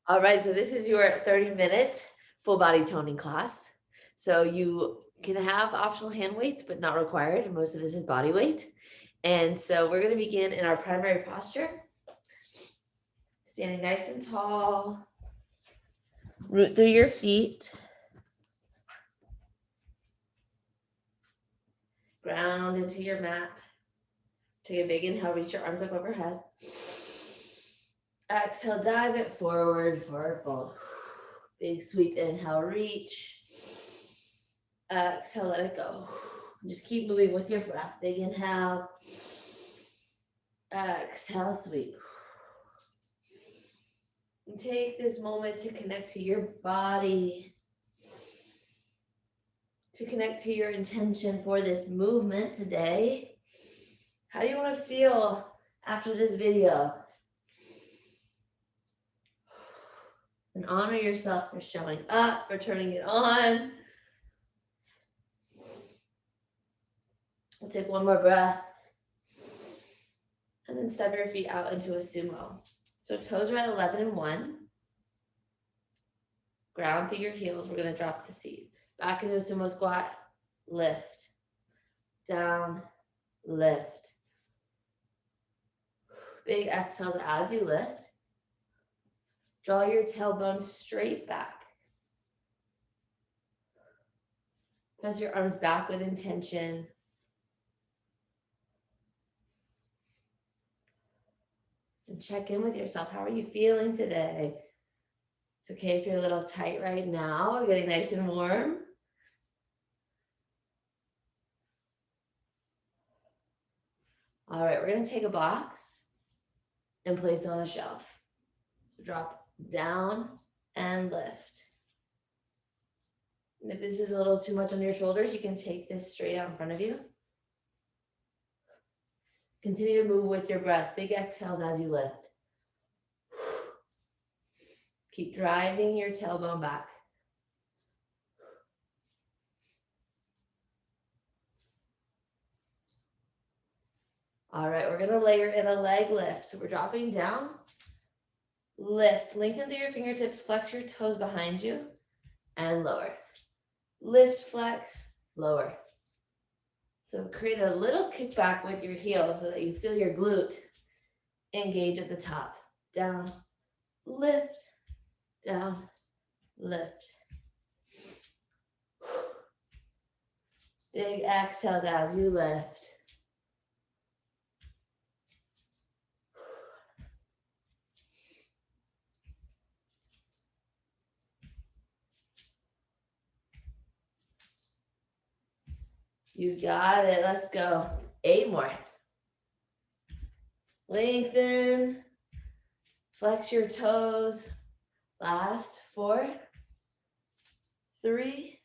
All right, so this is your 30-minute full body toning class. So you can have optional hand weights, but not required. Most of this is body weight. And so we're going to begin in our primary posture, standing nice and tall, root through your feet, ground into your mat. Take a big inhale, reach your arms up overhead. Exhale, dive it forward, forward fold. Big sweep, inhale, reach. Exhale, let it go. Just keep moving with your breath. Big inhales. Exhale, sweep. And take this moment to connect to your body, to connect to your intention for this movement today. How do you want to feel after this video? And honor yourself for showing up, for turning it on. We'll take one more breath. And then step your feet out into a sumo. So toes are at 11 and 1. Ground through your heels. We're going to drop the seat. Back into a sumo squat. Lift. Down. Lift. Big exhales as you lift. Draw your tailbone straight back. Press your arms back with intention. And check in with yourself. How are you feeling today? It's okay if you're a little tight right now. We're getting nice and warm. All right, we're going to take a box and place it on a shelf. Drop down and lift. And if this is a little too much on your shoulders, you can take this straight out in front of you. Continue to move with your breath. Big exhales as you lift. Keep driving your tailbone back. All right, we're gonna layer in a leg lift. So we're dropping down, lift, lengthen through your fingertips, flex your toes behind you, and lower. Lift, flex, lower. So create a little kickback with your heel so that you feel your glute engage at the top. Down, lift, down, lift. Big exhales as you lift. You got it. Let's go. 8 more. Lengthen. Flex your toes. Last 4, 3,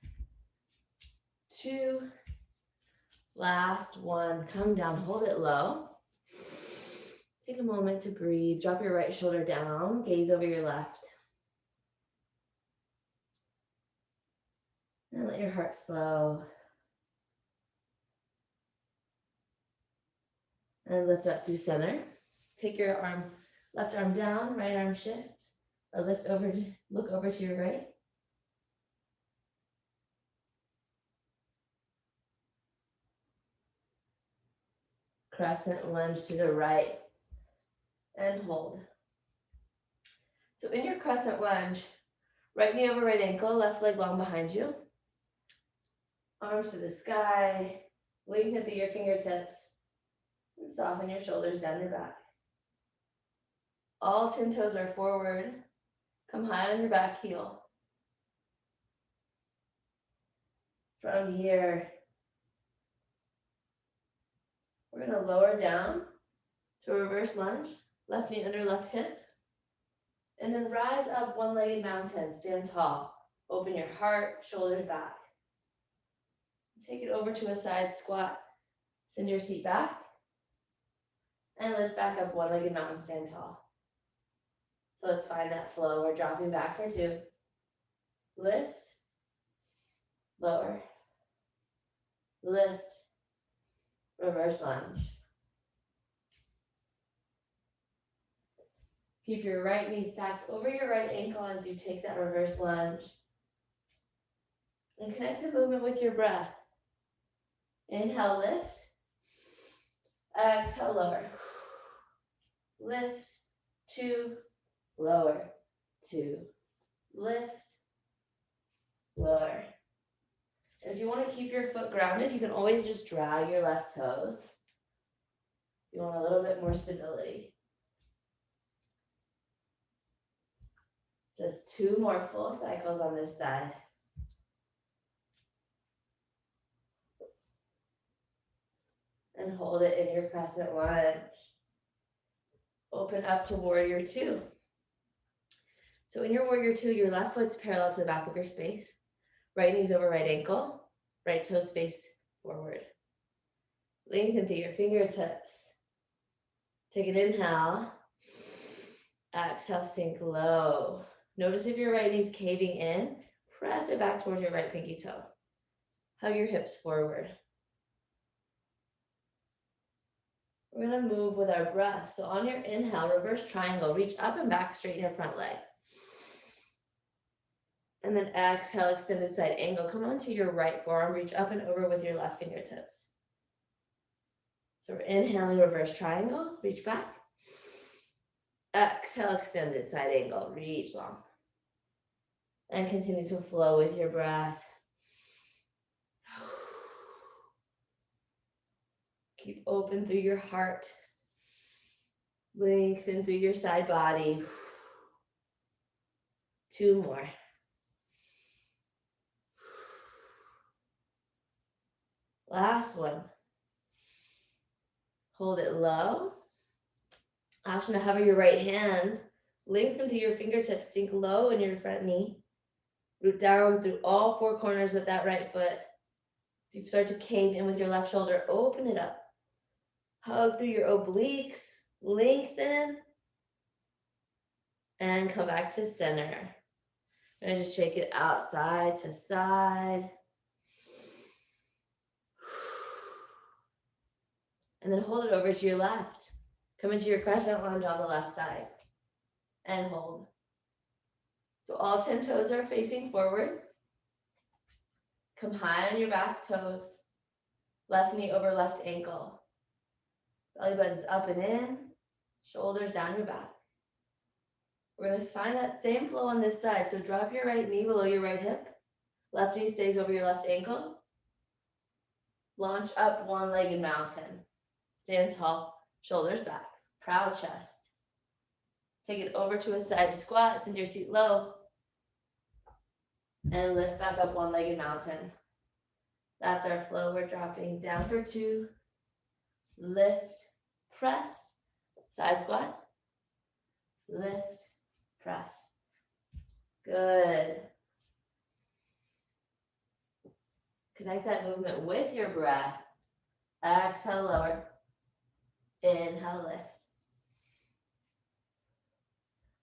2, last 1. Come down. Hold it low. Take a moment to breathe. Drop your right shoulder down. Gaze over your left. And let your heart slow. And lift up through center. Take your left arm down, right arm shifts. Or look over to your right. Crescent lunge to the right. And hold. So in your crescent lunge, right knee over right ankle, left leg long behind you. Arms to the sky. Lengthen through your fingertips. And soften your shoulders down your back. All 10 toes are forward. Come high on your back heel. From here, we're going to lower down to a reverse lunge. Left knee under left hip. And then rise up one-legged mountain. Stand tall. Open your heart, shoulders back. Take it over to a side squat. Send your seat back. And lift back up one-legged mountain, stand tall. So let's find that flow. We're dropping back for 2. Lift, lower, lift, reverse lunge. Keep your right knee stacked over your right ankle as you take that reverse lunge. And connect the movement with your breath. Inhale, lift. Exhale, lower. Lift, 2, lower, 2, lift, lower. And if you want to keep your foot grounded, you can always just drag your left toes. You want a little bit more stability. Just 2 more full cycles on this side. And hold it in your crescent lunge. Open up to warrior 2. So in your warrior 2, your left foot's parallel to the back of your space. Right knee's over right ankle. Right toes face forward. Lengthen through your fingertips. Take an inhale. Exhale, sink low. Notice if your right knee's caving in, press it back towards your right pinky toe. Hug your hips forward. We're gonna move with our breath. So on your inhale, reverse triangle, reach up and back, straighten your front leg. And then exhale, extended side angle. Come onto your right forearm, reach up and over with your left fingertips. So we're inhaling, reverse triangle, reach back. Exhale, extended side angle, reach long. And continue to flow with your breath. Keep open through your heart. Lengthen through your side body. 2 more. Last one. Hold it low. Option to hover your right hand. Lengthen through your fingertips. Sink low in your front knee. Root down through all 4 corners of that right foot. If you start to cave in with your left shoulder, open it up. Hug through your obliques. Lengthen. And come back to center. And just shake it out side to side. And then hold it over to your left. Come into your crescent lunge on the left side. And hold. So all 10 toes are facing forward. Come high on your back toes. Left knee over left ankle. Belly button's up and in. Shoulders down your back. We're going to find that same flow on this side. So drop your right knee below your right hip. Left knee stays over your left ankle. Launch up, one-legged mountain. Stand tall, shoulders back. Proud chest. Take it over to a side squat. Send your seat low. And lift back up, one-legged mountain. That's our flow. We're dropping down for 2. Lift, press, side squat. Lift, press. Good. Connect that movement with your breath. Exhale, lower. Inhale, lift.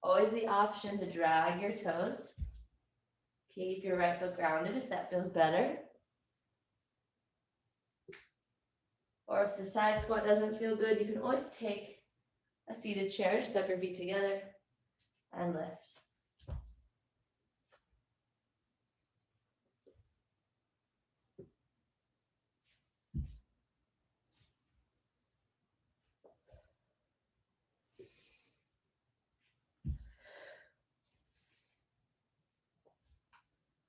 Always the option to drag your toes. Keep your right foot grounded if that feels better. Or if the side squat doesn't feel good, you can always take a seated chair, step your feet together, and lift.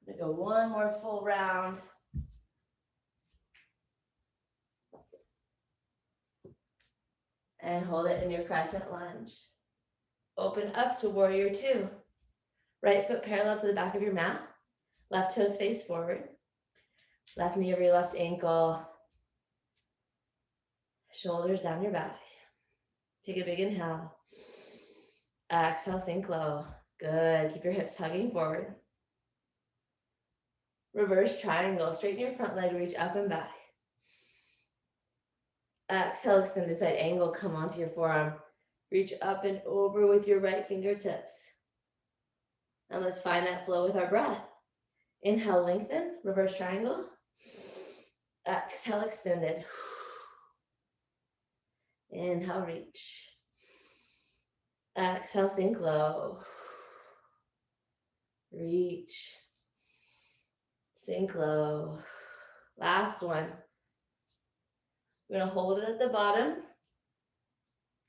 I'm gonna go one more full round. And hold it in your crescent lunge. Open up to warrior 2. Right foot parallel to the back of your mat. Left toes face forward. Left knee over your left ankle. Shoulders down your back. Take a big inhale. Exhale, sink low. Good. Keep your hips hugging forward. Reverse triangle. Straighten your front leg, reach up and back. Exhale, extended side angle. Come onto your forearm. Reach up and over with your right fingertips. And let's find that flow with our breath. Inhale, lengthen, reverse triangle. Exhale, extended. Inhale, reach. Exhale, sink low. Reach. Sink low. Last one. We're gonna hold it at the bottom.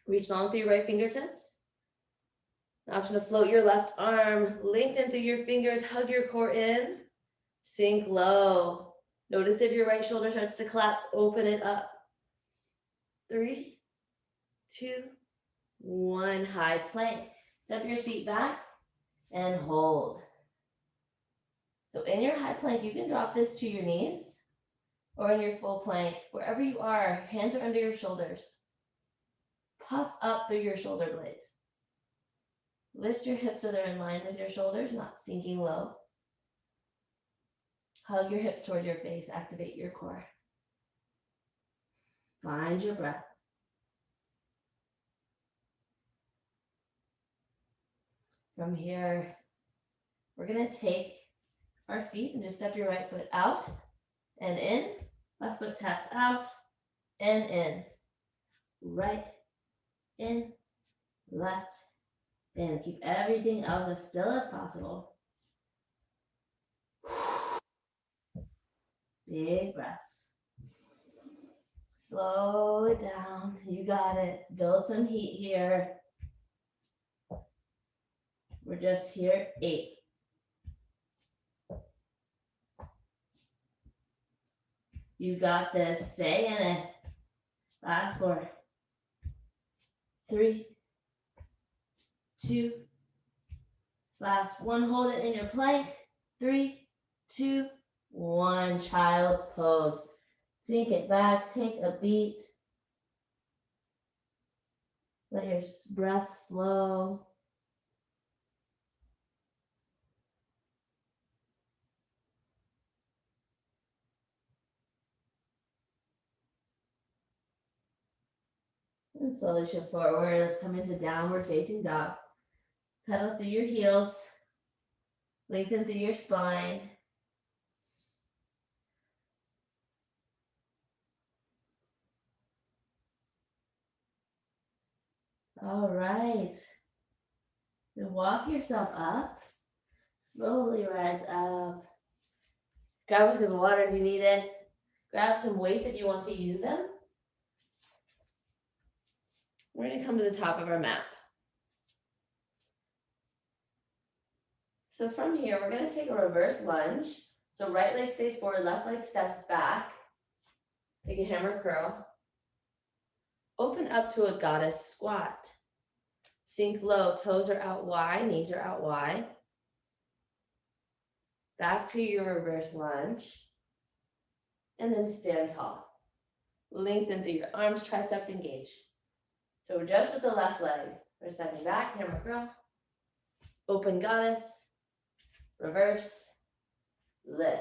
Reach long through your right fingertips. Option to float your left arm, lengthen through your fingers, hug your core in, sink low. Notice if your right shoulder starts to collapse, open it up. 3, 2, 1, high plank. Step your feet back and hold. So in your high plank, you can drop this to your knees or in your full plank, wherever you are, hands are under your shoulders. Puff up through your shoulder blades. Lift your hips so they're in line with your shoulders, not sinking low. Hug your hips towards your face, activate your core. Find your breath. From here, we're gonna take our feet and just step your right foot out and in. Left foot taps out and in. Right, in, left, in. Keep everything else as still as possible. Big breaths. Slow it down. You got it. Build some heat here. We're just here. 8. You got this. Stay in it. Last 4. 3, 2. Last 1. Hold it in your plank. 3, 2, 1. Child's pose. Sink it back. Take a beat. Let your breath slow. And slowly shift forward. Let's come into downward facing dog. Pedal through your heels. Lengthen through your spine. All right. Then walk yourself up. Slowly rise up. Grab some water if you need it. Grab some weights if you want to use them. We're going to come to the top of our mat. So from here, we're going to take a reverse lunge. So right leg stays forward, left leg steps back. Take a hammer curl. Open up to a goddess squat. Sink low, toes are out wide, knees are out wide. Back to your reverse lunge. And then stand tall. Lengthen through your arms, triceps engage. So we're just with the left leg. We're stepping back, hammer curl. Open goddess. Reverse. Lift.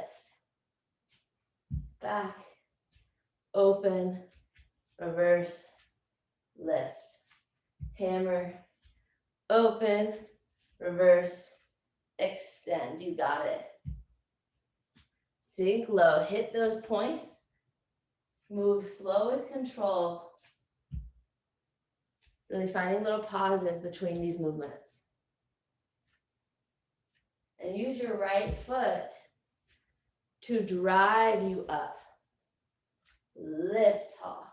Back. Open. Reverse. Lift. Hammer. Open. Reverse. Extend. You got it. Sink low. Hit those points. Move slow with control. Really finding little pauses between these movements. And use your right foot to drive you up. Lift tall.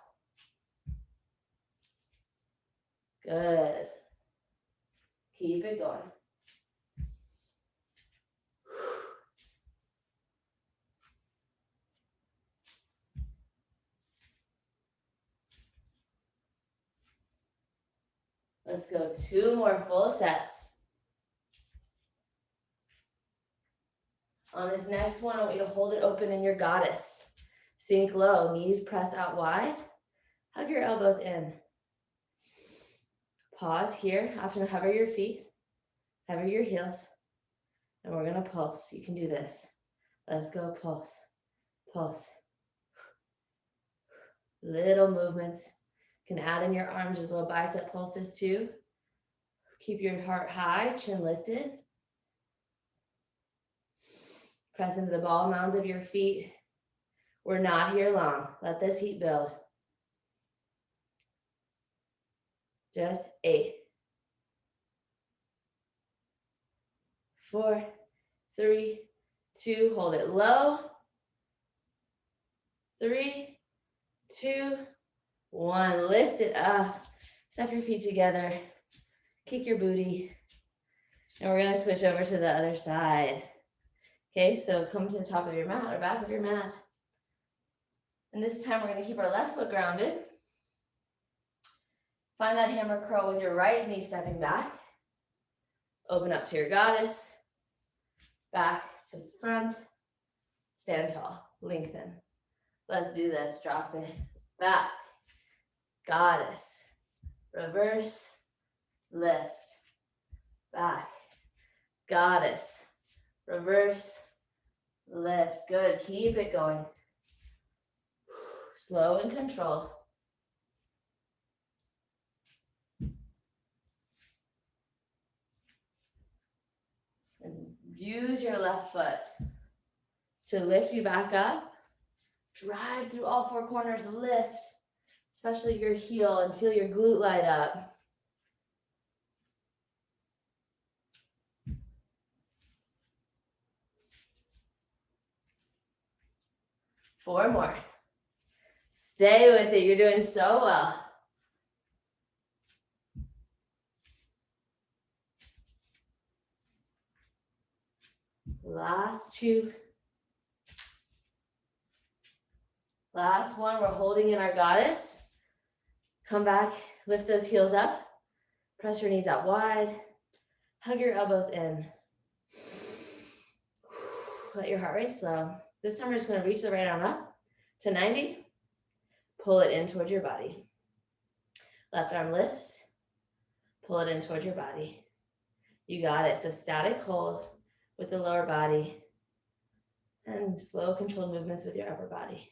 Good. Keep it going. Let's go 2 more full sets. On this next one, I want you to hold it open in your goddess. Sink low, knees press out wide. Hug your elbows in. Pause here. Option to hover your feet, hover your heels, and we're gonna pulse. You can do this. Let's go, pulse, pulse. Little movements. You can add in your arms as little bicep pulses too. Keep your heart high, chin lifted. Press into the ball mounds of your feet. We're not here long. Let this heat build. Just 8, 4, 3, 2, hold it low. 3, 2, 1, lift it up. Step your feet together. Kick your booty. And we're gonna switch over to the other side. Okay, so come to the top of your mat or back of your mat. And this time we're gonna keep our left foot grounded. Find that hammer curl with your right knee stepping back. Open up to your goddess. Back to front. Stand tall, lengthen. Let's do this, drop it. Back, goddess. Reverse, lift. Back, goddess. Reverse, lift. Good, keep it going. Slow and controlled. And use your left foot to lift you back up. Drive through all 4 corners, lift, especially your heel, and feel your glute light up. Four more. Stay with it, you're doing so well. Last 2. Last one, we're holding in our goddess. Come back, lift those heels up. Press your knees out wide. Hug your elbows in. Let your heart rate slow. This time we're just gonna reach the right arm up to 90. Pull it in towards your body. Left arm lifts. Pull it in towards your body. You got it. So static hold with the lower body and slow controlled movements with your upper body.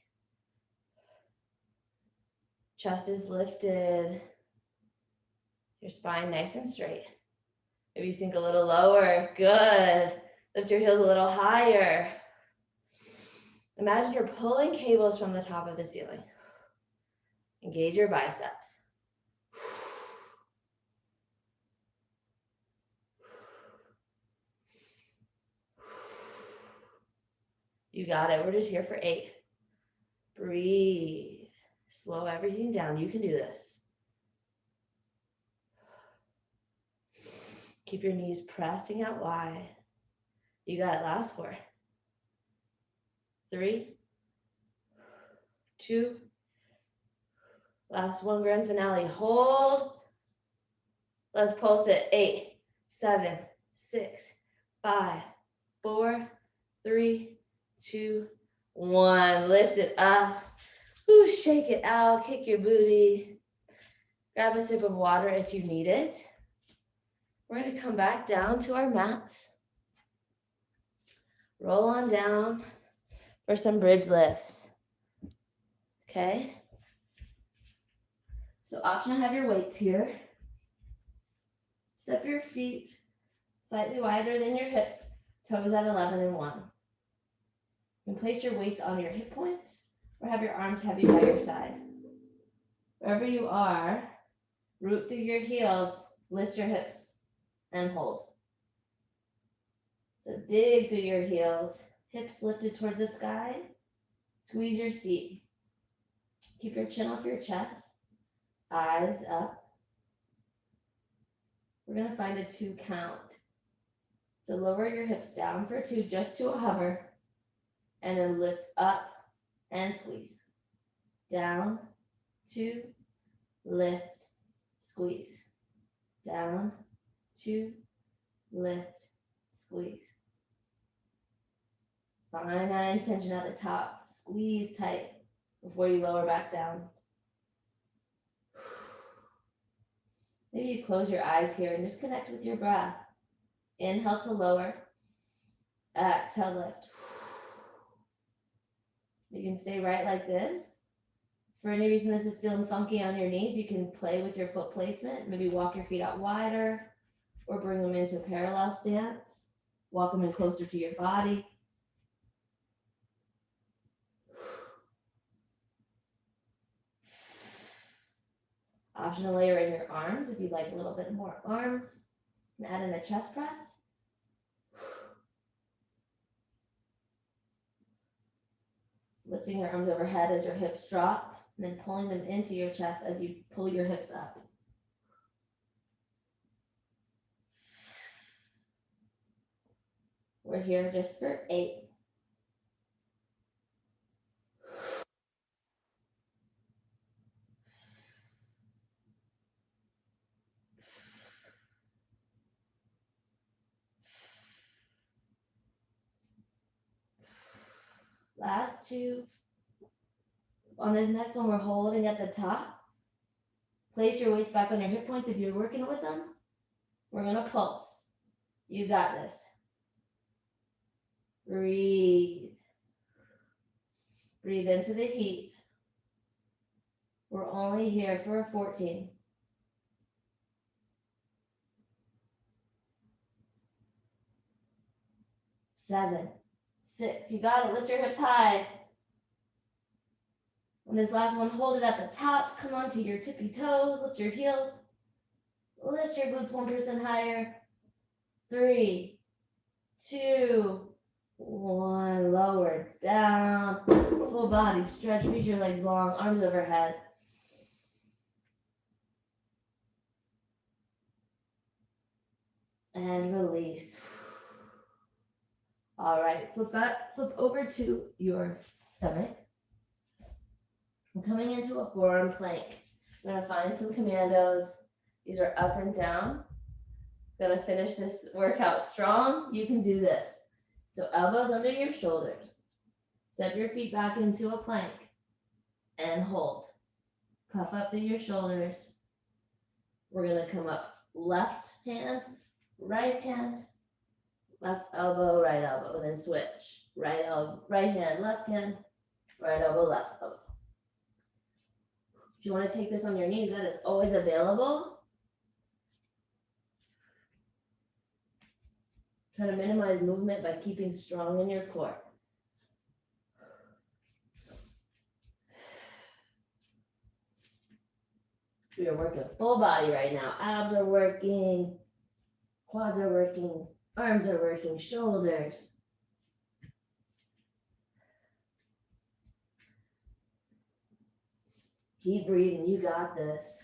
Chest is lifted. Your spine nice and straight. Maybe you sink a little lower. Good. Lift your heels a little higher. Imagine you're pulling cables from the top of the ceiling. Engage your biceps. You got it. We're just here for 8. Breathe. Slow everything down. You can do this. Keep your knees pressing out wide. You got it. Last 4. 3, 2. Last one, grand finale. Hold. Let's pulse it. 8, 7, 6, 5, 4, 3, 2, 1. Lift it up. Ooh, shake it out. Kick your booty. Grab a sip of water if you need it. We're going to come back down to our mats. Roll on down for some bridge lifts. Okay? So option, have your weights here. Step your feet slightly wider than your hips, toes at 11 and 1. You can place your weights on your hip points or have your arms heavy by your side. Wherever you are, root through your heels, lift your hips, and hold. So dig through your heels, hips lifted towards the sky. Squeeze your seat. Keep your chin off your chest, eyes up. We're going to find a 2 count. So lower your hips down for 2, just to a hover, and then lift up and squeeze. Down, 2, lift, squeeze. Down, 2, lift, squeeze. Find that intention at the top. Squeeze tight before you lower back down. Maybe you close your eyes here and just connect with your breath. Inhale to lower. Exhale, lift. You can stay right like this. For any reason this is feeling funky on your knees, you can play with your foot placement. Maybe walk your feet out wider or bring them into parallel stance. Walk them in closer to your body. Optional layer in your arms if you'd like a little bit more arms. And add in a chest press. Lifting your arms overhead as your hips drop, and then pulling them into your chest as you pull your hips up. We're here just for 8. Last 2. On this next one, we're holding at the top. Place your weights back on your hip points if you're working with them. We're gonna pulse. You got this. Breathe. Breathe into the heat. We're only here for 14. 7, 6. You got it. Lift your hips high. On this last one, hold it at the top. Come onto your tippy toes. Lift your heels. Lift your glutes 1% higher. 3, 2, 1. Lower down. Full body stretch. Reach your legs long. Arms overhead. And release. All right, flip over to your stomach. I'm coming into a forearm plank. I'm gonna find some commandos. These are up and down. I'm gonna finish this workout strong. You can do this. So elbows under your shoulders. Step your feet back into a plank and hold. Puff up through your shoulders. We're gonna come up left hand, right hand, left elbow, right elbow, then switch. Right hand, left hand, right elbow, left elbow. If you want to take this on your knees, that is always available. Try to minimize movement by keeping strong in your core. We are working full body right now. Abs are working, quads are working, arms are working, shoulders. Keep breathing, you got this.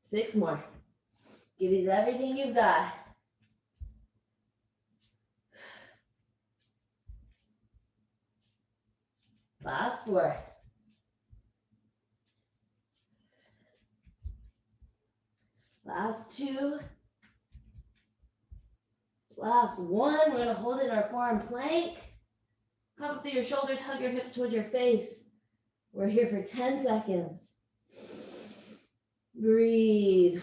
Six more. Give these everything you've got. Last 4. Last 2. Last 1. We're going to hold in our forearm plank. Puff up through your shoulders, hug your hips towards your face. We're here for 10 seconds. Breathe.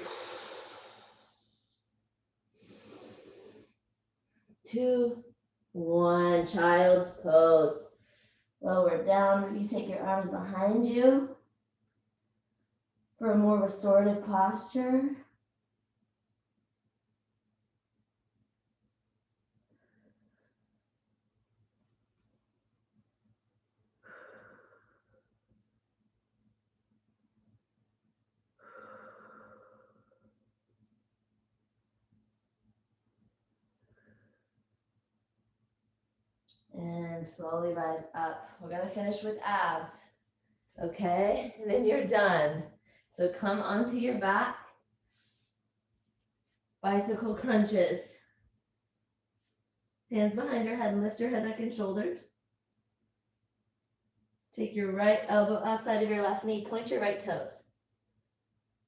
2, 1. Child's pose. Lower down. You take your arms behind you for a more restorative posture. And slowly rise up. We're gonna finish with abs, okay? And then you're done. So come onto your back. Bicycle crunches. Hands behind your head and lift your head, neck, and shoulders. Take your right elbow outside of your left knee, point your right toes.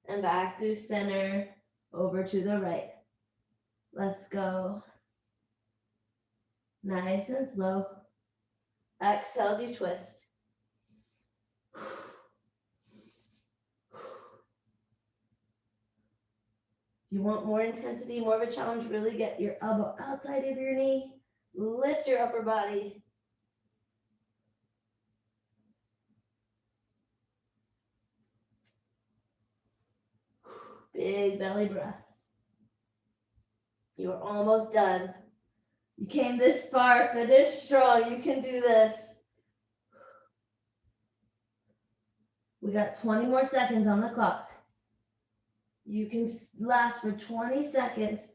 And back through center, over to the right. Let's go. Nice and slow. Exhale as you twist. If you want more intensity, more of a challenge, really get your elbow outside of your knee. Lift your upper body. Big belly breaths. You are almost done. You came this far, finish strong. You can do this. We got 20 more seconds on the clock. You can last for 20 seconds.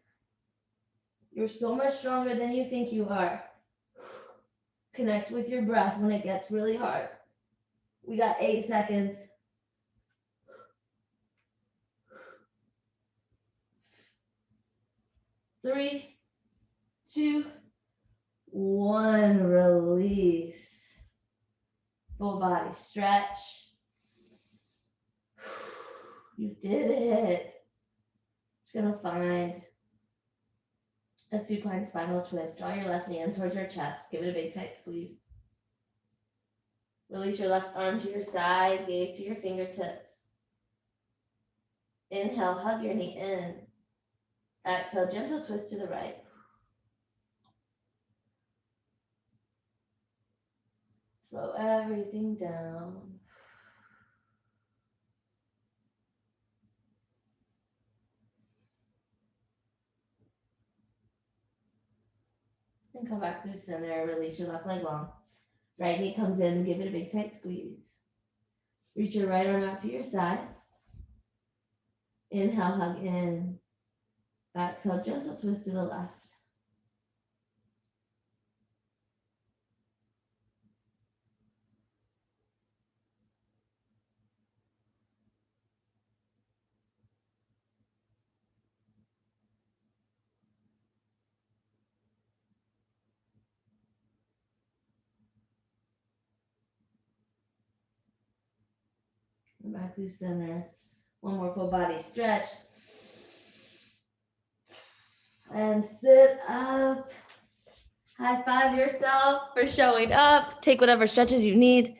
You're so much stronger than you think you are. Connect with your breath when it gets really hard. We got 8 seconds. 3, 2, 1. Release. Full body stretch. You did it. Just gonna find a supine spinal twist. Draw your left knee in towards your chest. Give it a big tight squeeze. Release your left arm to your side. Gaze to your fingertips. Inhale, hug your knee in. Exhale, gentle twist to the right. Slow everything down. And come back through center. Release your left leg long. Right knee comes in. Give it a big tight squeeze. Reach your right arm out to your side. Inhale, hug in. Exhale, gentle twist to the left. And back through center. One more full body stretch. And sit up. High five yourself for showing up. Take whatever stretches you need.